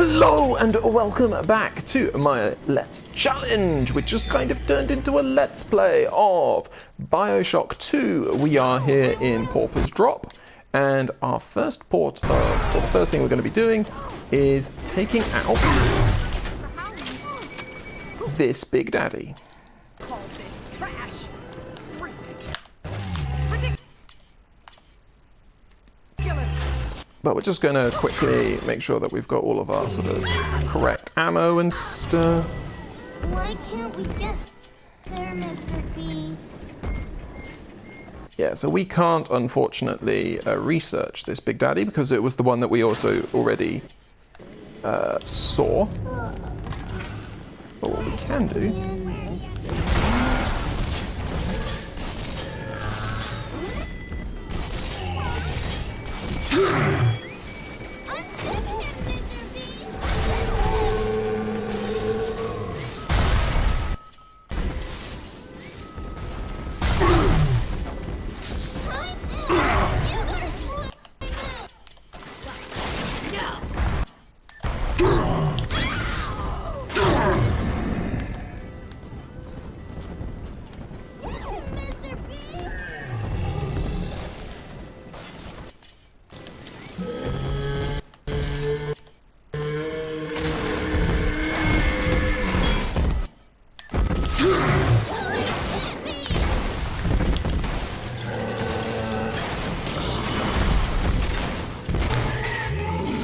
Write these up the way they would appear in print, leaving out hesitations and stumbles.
Hello and welcome back to my Let's Challenge, which just kind of turned into a Let's Play of BioShock 2. We are here in Pauper's Drop, and our first the first thing we're going to be doing is taking out this Big Daddy. But we're just going to quickly make sure that we've got all of our sort of correct ammo and stuff. Why can't we get there, Mr. B? Yeah, so we can't, unfortunately, research this Big Daddy because it was the one that we also already saw. But what we can do...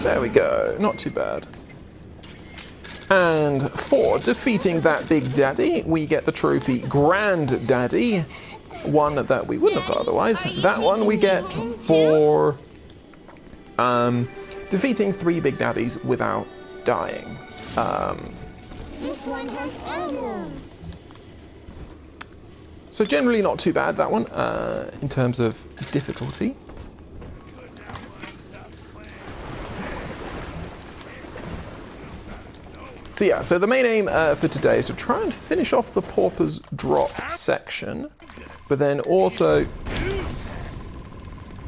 There we go, not too bad. And for defeating that Big Daddy, we get the trophy Grand Daddy, one that we wouldn't have got otherwise. That one we get for defeating 3 Big Daddies without dying. This one has ammo. So generally not too bad, that one, in terms of difficulty. So yeah, so the main aim for today is to try and finish off the Pauper's Drop section, but then also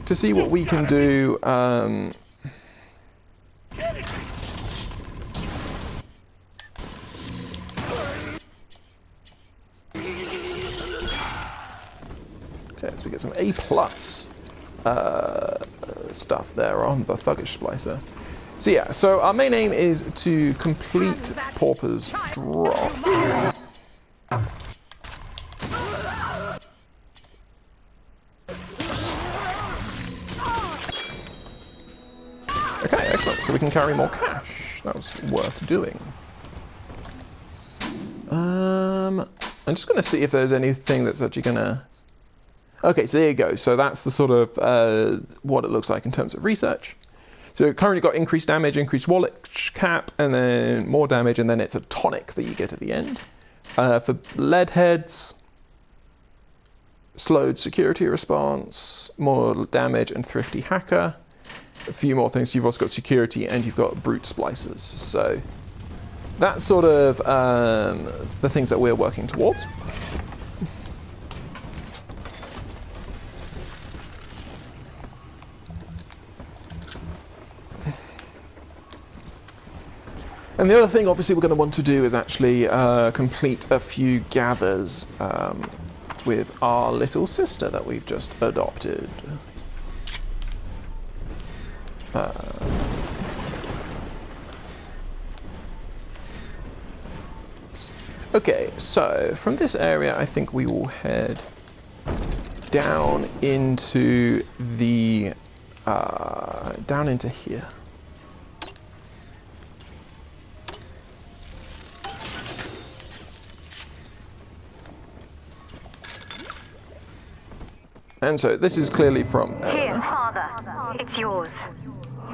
to see what we can do okay, so we get some A+ stuff there on the Brute Splicer. So yeah, so our main aim is to complete Pauper's Drop. Okay, excellent. So we can carry more cash. That was worth doing. I'm just going to see if there's anything that's actually going to... Okay, so there you go. So that's the sort of what it looks like in terms of research. So currently got increased damage, increased wallet cap, and then more damage, and then it's a tonic that you get at the end. For lead heads, slowed security response, more damage, and thrifty hacker. A few more things. You've also got security, and you've got brute splicers. So that's sort of the things that we're working towards. And the other thing, obviously, we're going to want to do is actually complete a few gathers with our little sister that we've just adopted. Okay, so from this area, I think we will head down into the down into here. And so this is clearly from... Here, Father. It's yours.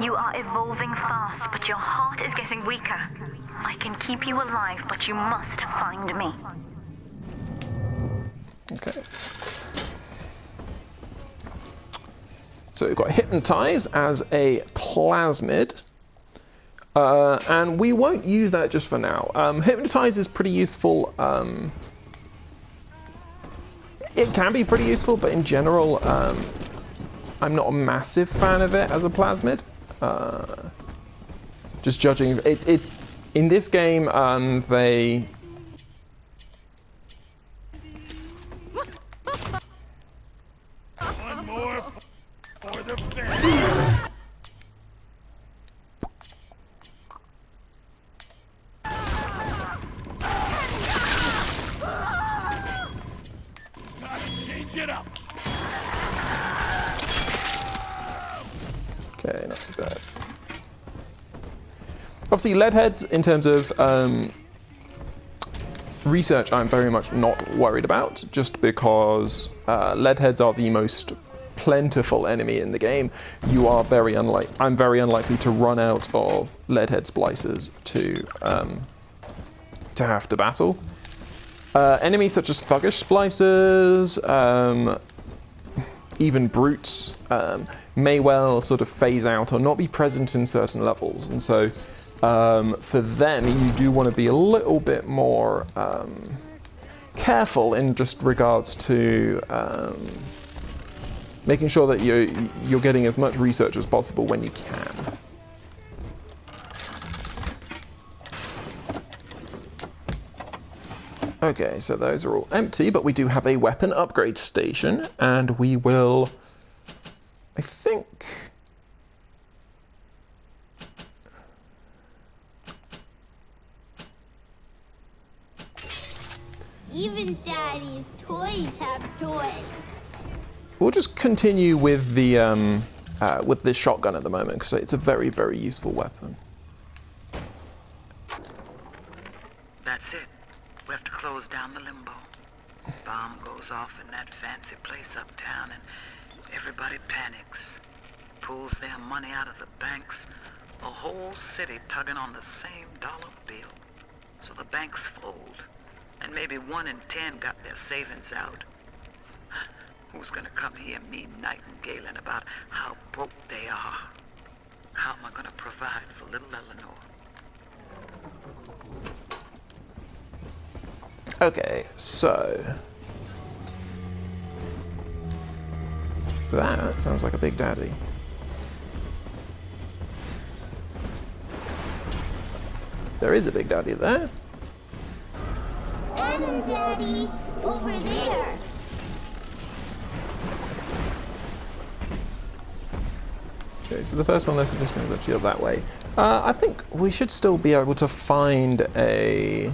You are evolving fast, but your heart is getting weaker. I can keep you alive, but you must find me. Okay. So we've got Hypnotize as a plasmid. And we won't use that just for now. Hypnotize is pretty useful... It can be pretty useful, but in general, I'm not a massive fan of it as a plasmid. Just judging it in this game, they. One more for the fence. Change it up. Okay, not too bad. Obviously, lead heads, in terms of research, I'm very much not worried about, just because lead heads are the most plentiful enemy in the game. You are I'm very unlikely to run out of lead head splicers to have to battle. Enemies such as thuggish splicers, even brutes, may well sort of phase out or not be present in certain levels, and so for them you do want to be a little bit more careful in just regards to making sure that you're getting as much research as possible when you can. Okay, so those are all empty, but we do have a weapon upgrade station, and we will, I think... Even Daddy's toys have toys. We'll just continue with the shotgun at the moment, because it's a very, very useful weapon. That's it. We have to close down the limbo. Bomb goes off in that fancy place uptown and everybody panics. Pulls their money out of the banks. A whole city tugging on the same dollar bill. So the banks fold. And maybe 1 in 10 got their savings out. Who's gonna come hear me nightingaling about how broke they are? How am I gonna provide for little Eleanor? Okay, so that sounds like a Big Daddy. There is a Big Daddy there. And Daddy, over there. Okay, so the first one they're suggesting is actually that way. I think we should still be able to find a...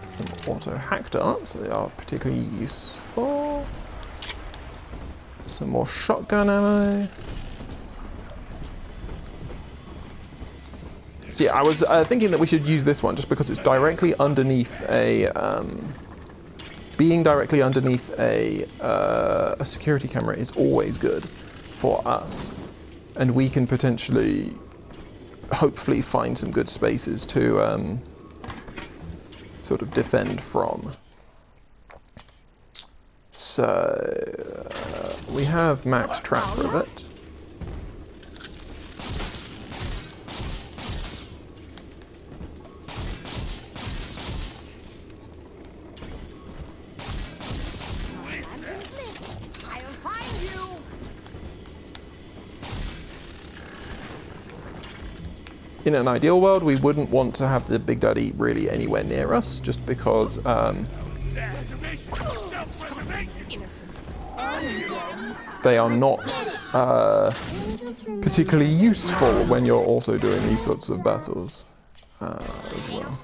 some auto hack darts. They are particularly useful. Some more shotgun ammo. So yeah, I was thinking that we should use this one just because it's directly underneath a... being directly underneath a security camera is always good for us. And we can potentially, hopefully, find some good spaces to sort of defend from. So, we have max trap for a bit. In an ideal world, we wouldn't want to have the Big Daddy really anywhere near us, just because they are not particularly useful when you're also doing these sorts of battles as well.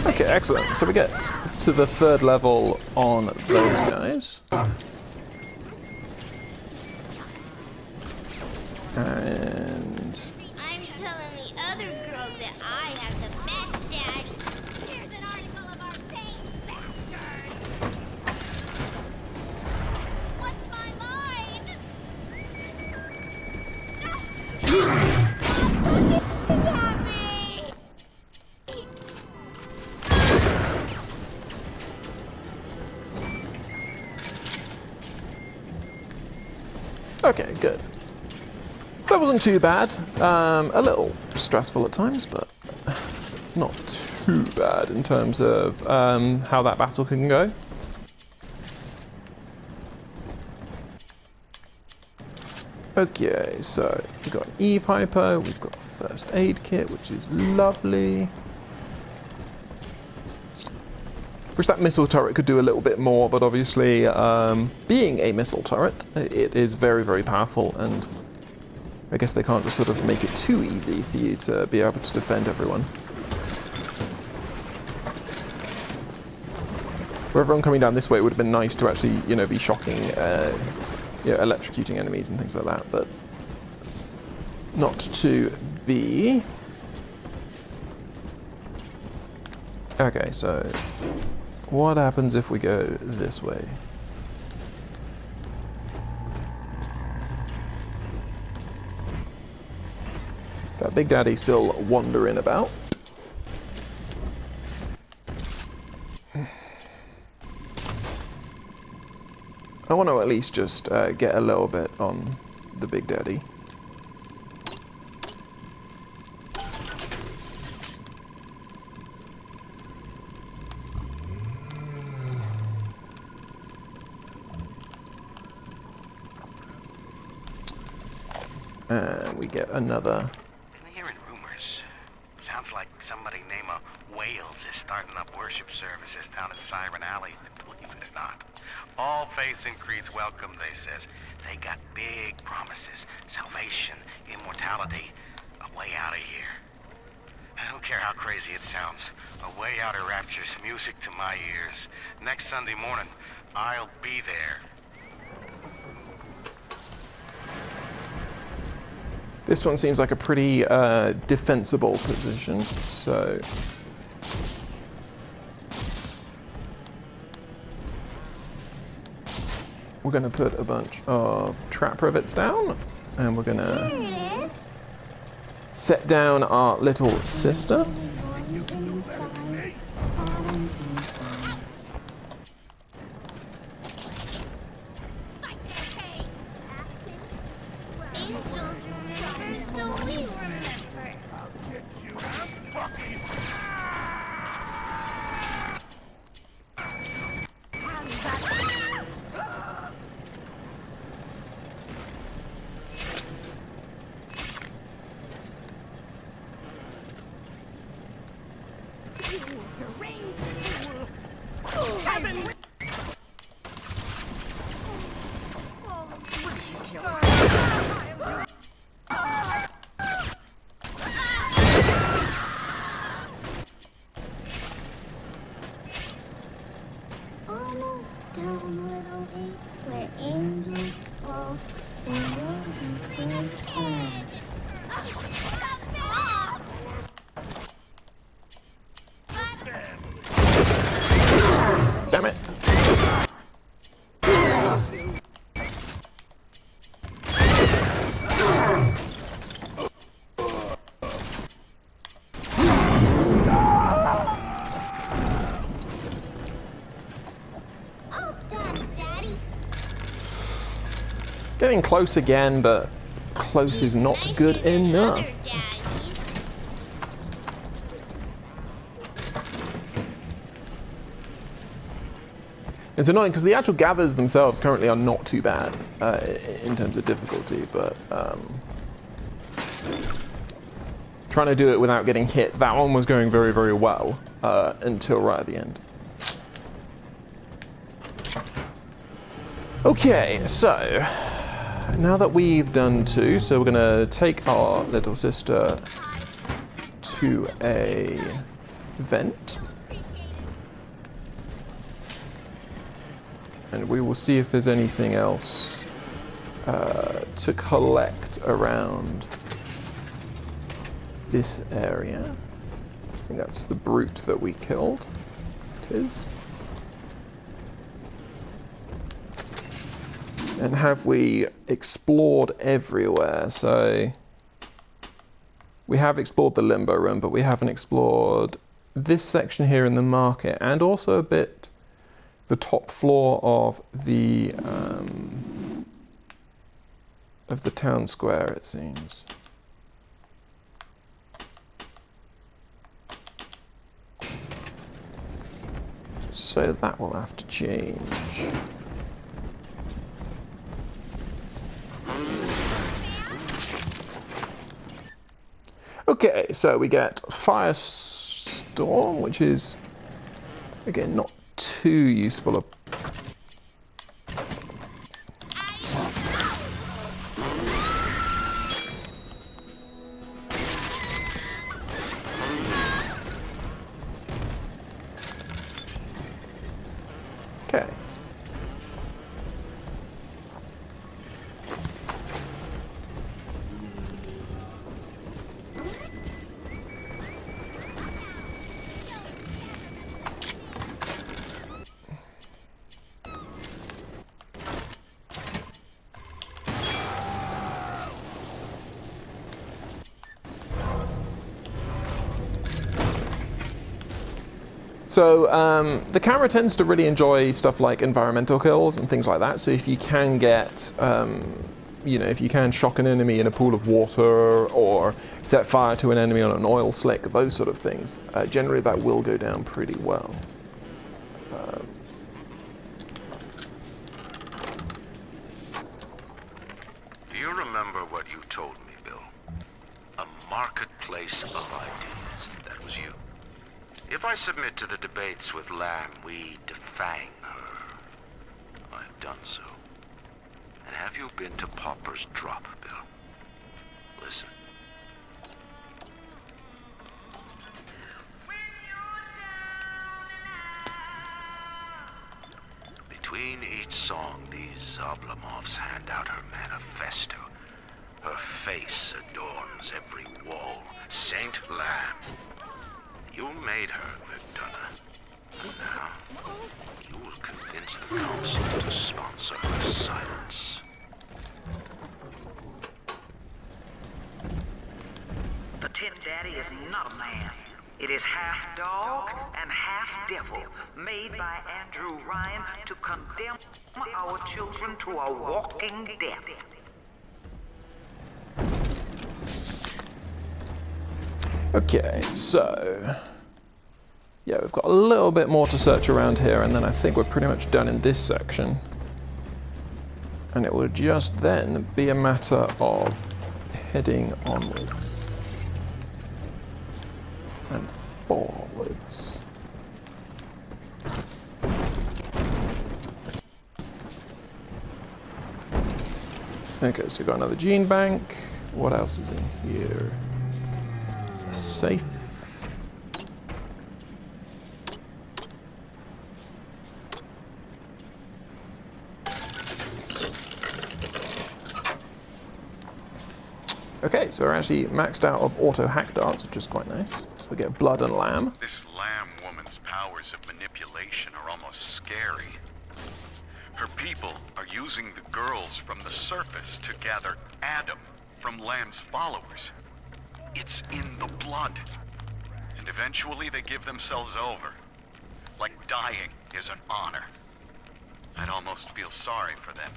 Okay, excellent. So we get to the 3rd level on those guys. And I'm telling the other girls that I have the best daddy. Here's an article of our pain bastard. What's my line? okay, good. That wasn't too bad. A little stressful at times, but not too bad in terms of how that battle can go. Okay, so we've got an E-Piper, we've got a first aid kit, which is lovely. Wish that missile turret could do a little bit more, but obviously, being a missile turret, it is very, very powerful, and I guess they can't just sort of make it too easy for you to be able to defend everyone. For everyone coming down this way, it would have been nice to actually, you know, be shocking, electrocuting enemies and things like that, but not to be. Okay, so what happens if we go this way? So Big Daddy still wandering about. I want to at least just get a little bit on the Big Daddy. And we get another. Been hearing rumors. Sounds like somebody named Wales is starting up worship services down in Siren Alley. Believe it or not. All faiths and creeds welcome, they says. They got big promises. Salvation, immortality, a way out of here. I don't care how crazy it sounds. A way out of rapture's music to my ears. Next Sunday morning, I'll be there. This one seems like a pretty defensible position, so we're going to put a bunch of trap rivets down, and we're going to There it is. set down our little sister. Angels remember, so we remember. Almost down, little eight, where angels fall, and roses break Damn it. All done, Daddy. Getting close again, but close is not good enough. Other daddies. It's annoying because the actual gathers themselves currently are not too bad in terms of difficulty, but trying to do it without getting hit, that one was going very, very well until right at the end. Okay, so now that we've done two, so we're going to take our little sister to a vent. And we will see if there's anything else to collect around this area. I think that's the brute that we killed. It is. And have we explored everywhere? So we have explored the limbo room, but we haven't explored this section here in the market, and also a bit the top floor of the town square, it seems. So that will have to change. Okay, so we get Firestorm, which is, again, not too useful. Okay. So the camera tends to really enjoy stuff like environmental kills and things like that. So if you can get, if you can shock an enemy in a pool of water or set fire to an enemy on an oil slick, those sort of things, generally that will go down pretty well. Do you remember what you told me, Bill? A marketplace of ideas. That was you. If I submit to the debates with Lamb, we defang her. I've done so. And have you been to Pauper's Drop, Bill? Listen. Between each song, these Oblomovs hand out her manifesto. Her face adorns every wall. Saint Lamb. You made her, McDonough. Now, you will convince the council to sponsor her silence. The Tin Daddy is not a man. It is half dog and half devil, made by Andrew Ryan to condemn our children to a walking death. Okay, so yeah, we've got a little bit more to search around here, and then I think we're pretty much done in this section. And it will just then be a matter of heading onwards and forwards. Okay, so we've got another gene bank. What else is in here? A safe. Okay, so we're actually maxed out of auto hack darts, which is quite nice. So we get blood and lamb. This Lamb woman's powers of manipulation are almost scary. Her people are using the girls from the surface to gather Adam from Lamb's followers. It's in the blood. And eventually they give themselves over. Like dying is an honor. I'd almost feel sorry for them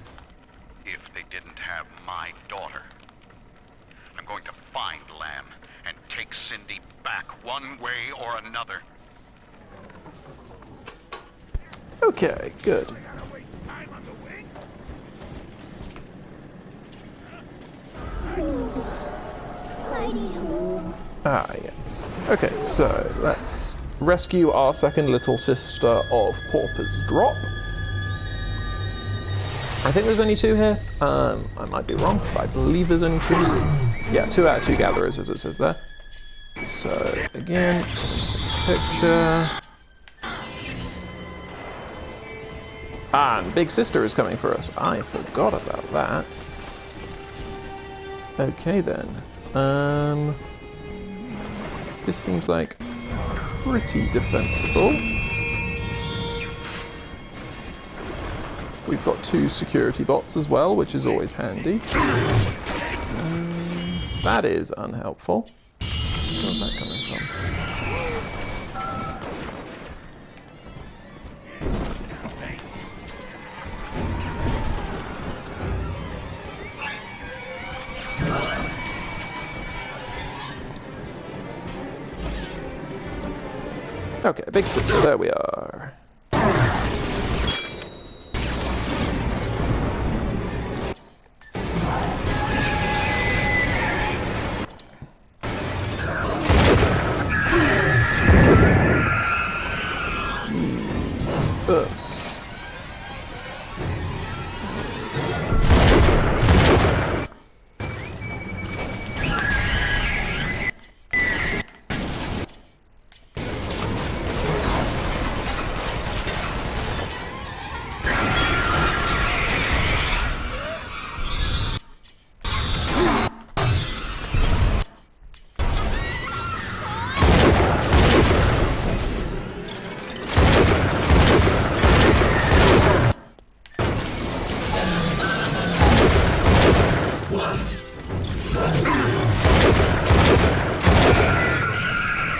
if they didn't have my daughter. I'm going to find Lamb and take Cindy back one way or another. Okay, good. Gotta waste time on the wing. Ah, yes. Okay, so let's rescue our second little sister of Pauper's Drop. I think there's only 2 here. I might be wrong, but I believe there's only 2. Yeah, 2 out of 2 gatherers, as it says there. So, again, picture. Ah, and Big Sister is coming for us. I forgot about that. Okay then. This seems like pretty defensible. We've got 2 security bots as well, which is always handy. That is unhelpful. Where's that coming from? Okay, Big Sister, there we are. Jesus.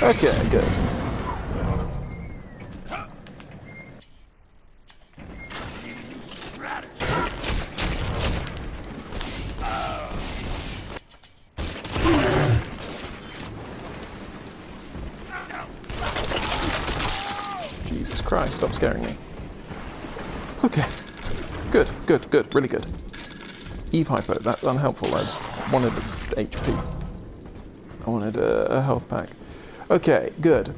Okay, good. Jesus Christ, stop scaring me. Okay. Good, good, good, really good. Eve Hypo, that's unhelpful. I wanted HP. I wanted a health pack. Okay, good.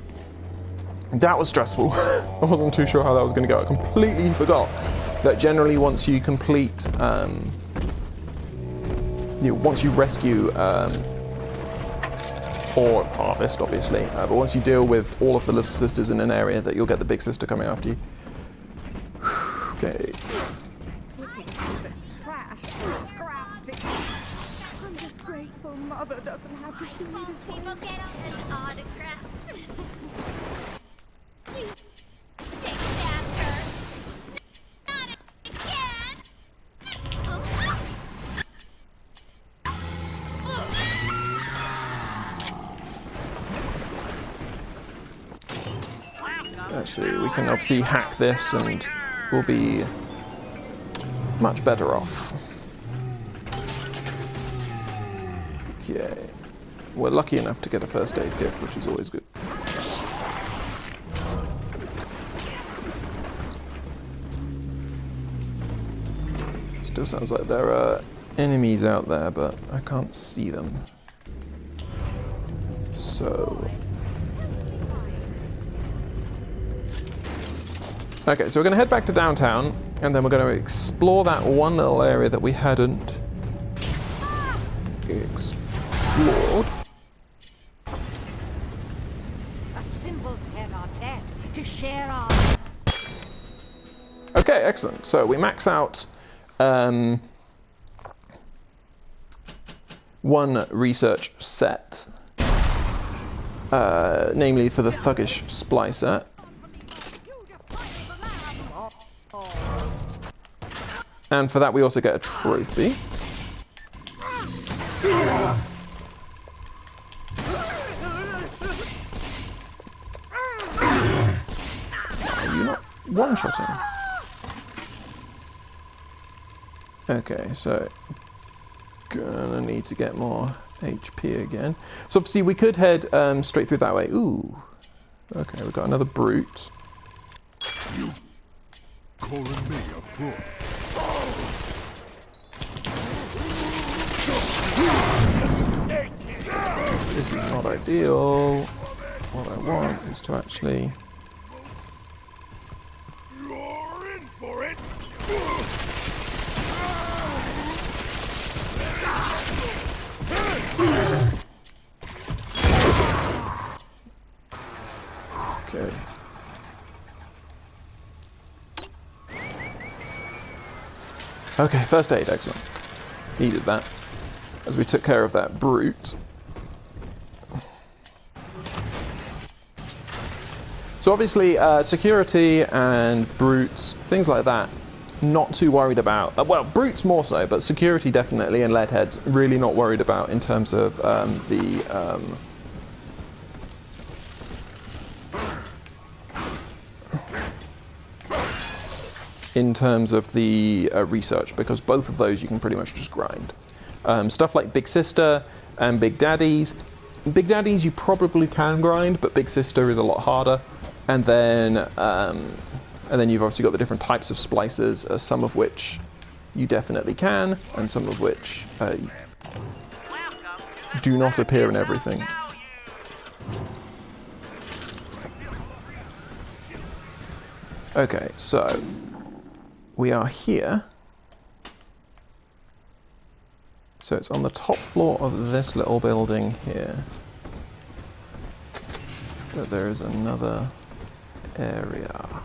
That was stressful. I wasn't too sure how that was going to go. I completely forgot that generally once you complete, once you rescue, or harvest obviously, but once you deal with all of the little sisters in an area, that you'll get the Big Sister coming after you. Okay. I'm just grateful Mother doesn't have to see me. People get on this autograph. You sick bastard. Not again. Actually, we can obviously hack this and we'll be much better off. Okay. We're lucky enough to get a first aid kit, which is always good. Still sounds like there are enemies out there, but I can't see them. So... okay, so we're going to head back to downtown, and then we're going to explore that one little area that we hadn't explored. A simple tete-a-tete to share our... Okay, excellent. So we max out one research set, namely for the Thuggish Splicer. And for that we also get a trophy. Are you not one-shotting? Okay, so gonna need to get more HP again. So obviously we could head straight through that way. Ooh. Okay, we've got another brute. You calling me a brute? This is not ideal. What I want is to actually... You're in for it. Okay. Okay, first aid, excellent. Needed that, as we took care of that brute. So obviously, security and brutes, things like that, not too worried about. Well, brutes more so, but security definitely, and leadheads, really not worried about in terms of the research, because both of those you can pretty much just grind. Stuff like Big Sister and Big Daddies. Big Daddies you probably can grind, but Big Sister is a lot harder. And then you've obviously got the different types of splicers, some of which you definitely can, and some of which do not appear in everything. Okay, so we are here. So it's on the top floor of this little building here. But there is another area.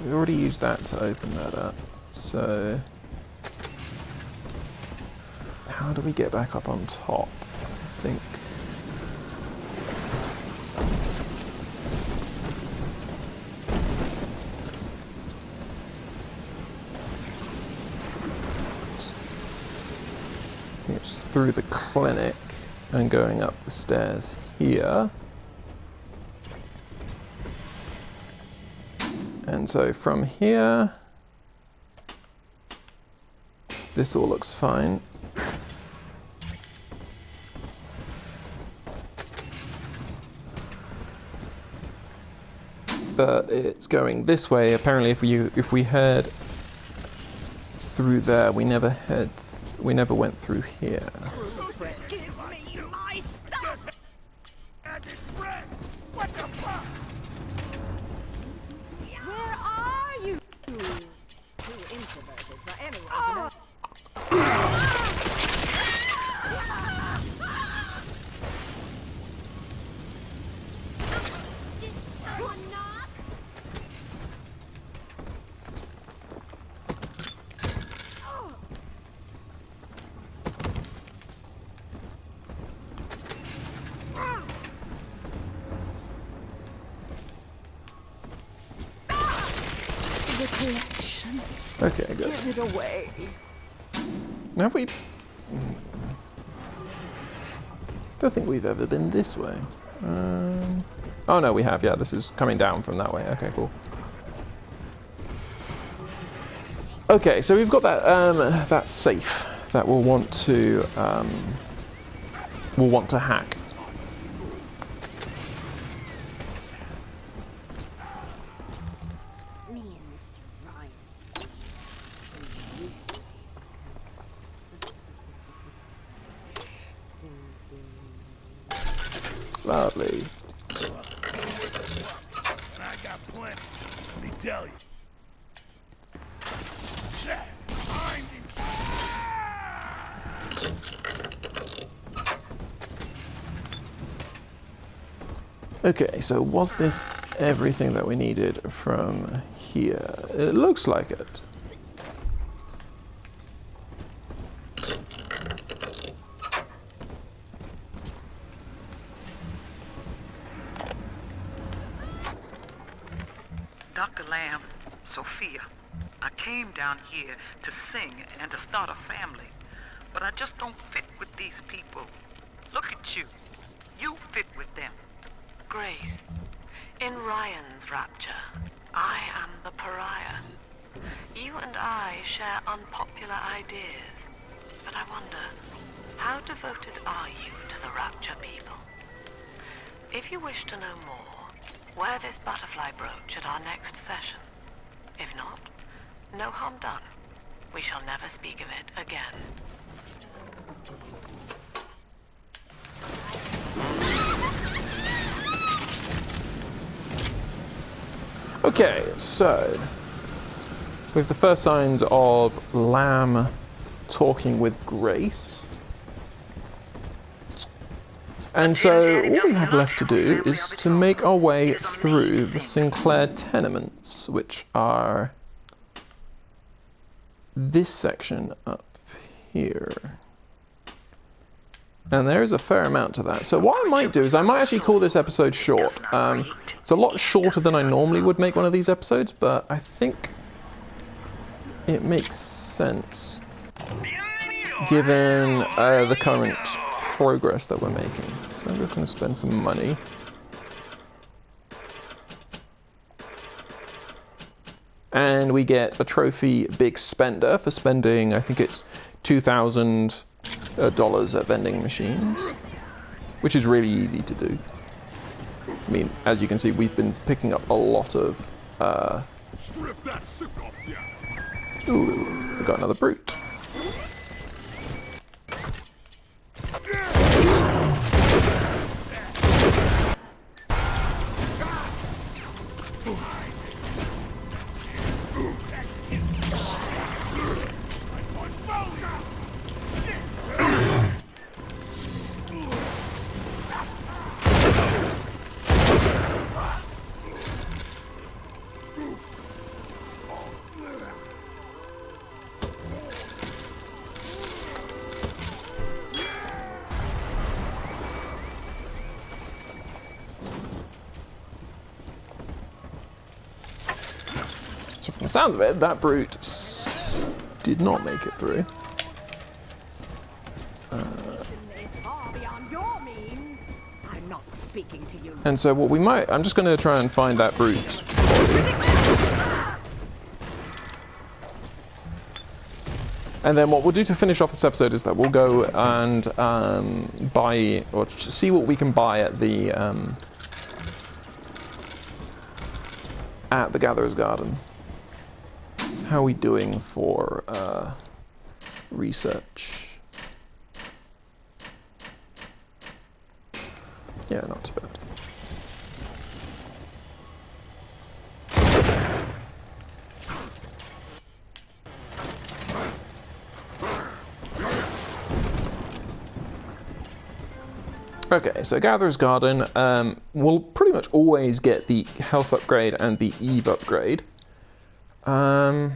We already used that to open that up. So how do we get back up on top? I think. It's through the clinic and going up the stairs here. And so from here, this all looks fine. But it's going this way. Apparently, if we head through there, we never went through here. Give me my stuff! What the fuck? Where are you? Too introverted for anyone to know. Did someone knock? The collection. Okay, good. Give it away. Have we? Don't think we've ever been this way. Oh no, we have. Yeah, this is coming down from that way. Okay, cool. Okay, so we've got that that safe that we'll want to hack. Me and Mr. Ryan. Lovely. And I got plenty. Let me tell you. Shit. I'm Okay, so was this everything that we needed from here? It looks like it. Dr. Lamb, Sophia, I came down here to sing and to start a family, but I just don't fit with these people. Look at you. You fit with them. Grace, in Ryan's rapture, I am the pariah. You and I share unpopular ideas, but I wonder, how devoted are you to the rapture people? If you wish to know more, wear this butterfly brooch at our next session. If not, no harm done. We shall never speak of it again. Okay, so with the first signs of Lamb talking with Grace, And so all we have left to do is to make our way through the Sinclair tenements, which are this section up here. And there is a fair amount to that. So what I might do is I might actually call this episode short. It's a lot shorter than I normally would make one of these episodes, but I think it makes sense given the current progress that we're making. So I'm just going to spend some money. And we get a trophy big spender for spending, I think it's $2,000 at vending machines, which is really easy to do. I mean, as you can see, we've been picking up a lot of... Ooh, we got another brute. So from the sounds of it, that brute did not make it through. And so what we might... I'm just going to try and find that brute body. And then what we'll do to finish off this episode is that we'll go and buy... or see what we can buy at the Gatherer's Garden. So how are we doing for research? Yeah, not too bad. Okay, so Gatherer's Garden, we'll pretty much always get the health upgrade and the Eve upgrade. I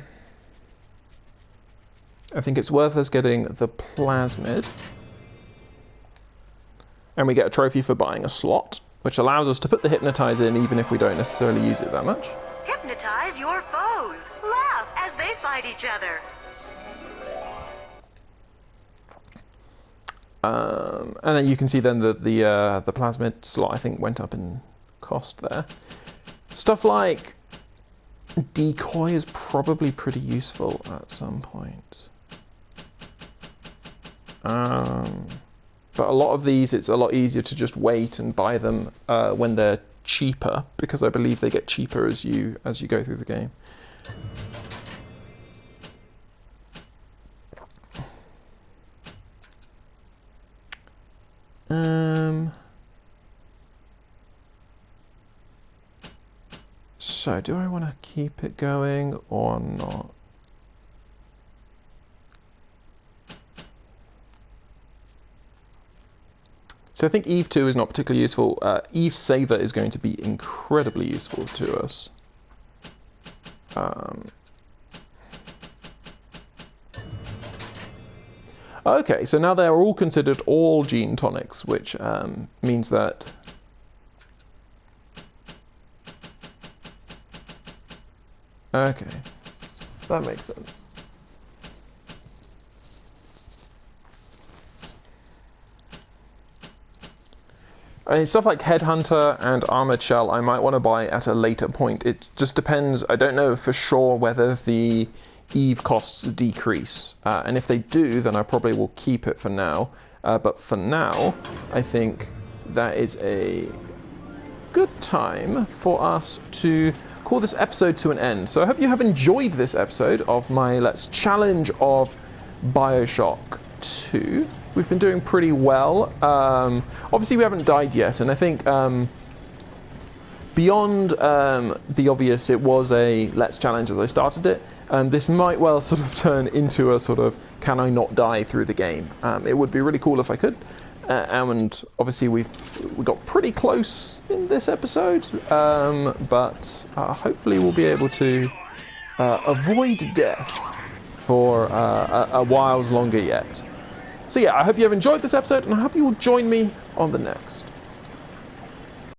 think it's worth us getting the plasmid. And we get a trophy for buying a slot, which allows us to put the hypnotize in even if we don't necessarily use it that much. Hypnotize your foes. Laugh as they fight each other. And then you can see then that the plasmid slot, I think, went up in cost there. Stuff like decoy is probably pretty useful at some point. But a lot of these, it's a lot easier to just wait and buy them when they're cheaper, because I believe they get cheaper as you go through the game. So, do I want to keep it going or not? So I think Eve 2 is not particularly useful. Eve Saver is going to be incredibly useful to us. Okay, so now they're all considered all gene tonics, which means that... Okay, that makes sense. Stuff like Headhunter and Armored Shell I might want to buy at a later point. It just depends. I don't know for sure whether the Eve costs decrease. And if they do, then I probably will keep it for now. But for now, I think that is a good time for us to call this episode to an end. So I hope you have enjoyed this episode of my Let's Challenge of BioShock 2. We've been doing pretty well. Obviously we haven't died yet, and I think beyond the obvious, it was a Let's Challenge as I started it, and this might well sort of turn into a sort of can I not die through the game. It would be really cool if I could. and obviously we got pretty close in this episode, but hopefully we'll be able to avoid death for a while longer yet. So yeah, I hope you have enjoyed this episode, and I hope you will join me on the next.